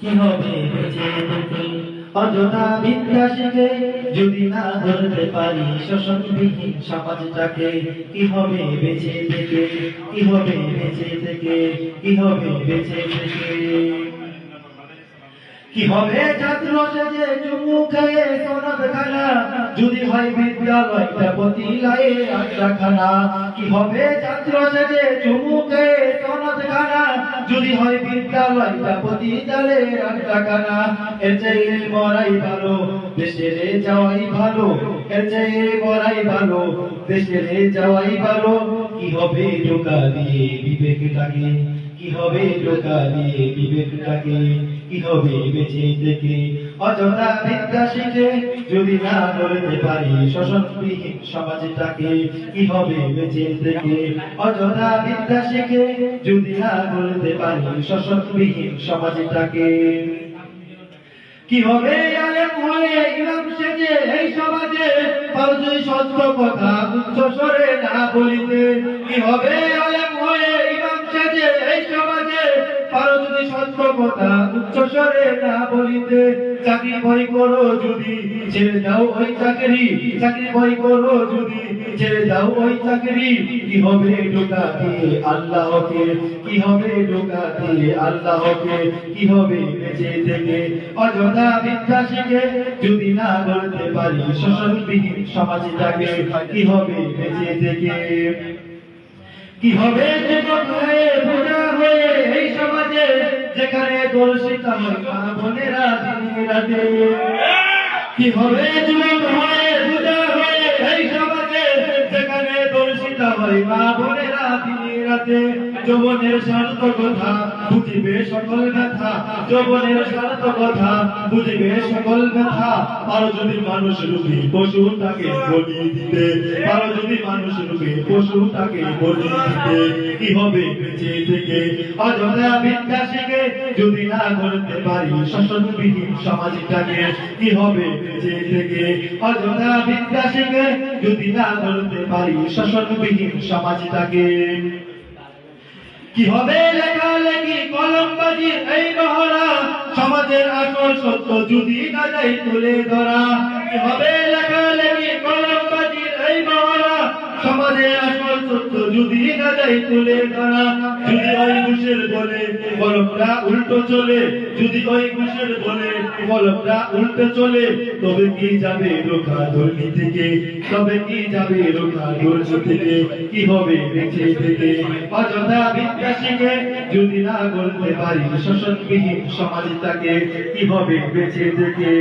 কি হবে বেঁচে থেকে অযথা বিদ্যা শিখে যদি না ধরতে পারি শোষণবিহীন সমাজটাকে? কি হবে বেঁচে থেকে, কি হবে বেঁচে থেকে, কি হবে বেঁচে থেকে? কি হবে ছাত্র সেজে চুমু খেয়ে সনদ খানা যদি হয় বিদ্যালয়টা পতিলায়ে আড্ডাখানা? কি হবে ছাত্র সেজে চুমু খেয়ে সনদ খানা যদি হয় বিদ্যালয়টা পতিতালে আড্ডাখানা? এর চেয়ে মরাই ভালো, দেশে যাওয়াই ভালো, এর চেয়ে মরাই ভালো, দেশে যাওয়াই ভালো। কি হবে ঢোকা দিয়ে বিবেকটাকে, কি হবে ঢোকা দিয়ে বিবেকটাকে? কি হবে বেঁচে থেকে অযথা বিদ্যা শিখে যদি না গড়তে পারি শোষণবিহীন সমাজটাকে? কি হবে বেঁচে থেকে অযথা বিদ্যা শিখে যদি না গড়তে পারি শোষণবিহীন সমাজটাকে? কি হবে আলেম হয়ে ইমাম সেজে এই সমাজে পারজুই সত্য কথা উচ্চ স্বরে না বলিতে? কি হবে আলেম হয়ে ইমাম সেজে এই সমাজে পারজুই সত্য কথা উচ্চ স্বরে না বলিতে? চাকরি বই করো যদি ছেড়ে দাও ওই চাকরি, চাকরি বই করো যদি ছেড়ে দাও ওই চাকরি। কি হবে ঢোকা দিয়ে আল্লাহকে, কি হবে ঢোকা দিয়ে আল্লাহকে? কি হবে বেঁচে থেকে অযথা বিদ্যা শিখে যদি না গড়তে পারি শোষণবিহীন সমাজটাকে? কি হবে বেঁচে থেকে? কি হবে যুবক হয়ে বোঝা হয়ে এই সমাজে যেখানে দর্শিত হয় মা বোনেরা দিনে রাতে? কি হবে যুবক হয়ে বোঝা হয়ে এই সমাজে যেখানে দর্শিত হয় মা বোনেরা দিনে রাতে? যৌবনের স্বার্থ কথা বুঝিবে সকল ব্যথা, যৌবনের স্বার্থ কথা বুঝিবে সকল ব্যথা। পারো যদি মানুষ রূপী পশুটাকে বলি দিতে, পারো যদি মানুষ রূপী পশুটাকে বলি দিতে? কি হবে বেঁচে থেকে অযথা বিদ্যা শিখে যদি না গড়তে পারি শোষণবিহীন সমাজটাকে? কি হবে বেঁচে থেকে অযথা বিদ্যা শিখে যদি না গড়তে পারি শোষণবিহীন সমাজটাকে? কি হবে লেখালেখি কলমবাজির এই মহড়া সমাজের আসল সত্য যদি না যাই তুলে ধরা? কি হবে লেখালেখি কলমবাজির এই মহড়া সমাজের আসল সত্য যদি না যাই তুলে ধরা? যদি ওই ঘুষের বলে কলমটা উল্টো চলে, যদি ওই ঘুষের বলে কলমটা উল্টো চলে, তবে কি যাবে রোখা দুর্নীতিকে, তবে কি যাবে রোখা দুর্নীতিকে? কি হবে বেঁচে থেকে অযথা বিদ্যা শিখে যদি না গড়তে পারি শোষণবিহীন সমাজটাকে? কি হবে বেঁচে থেকে?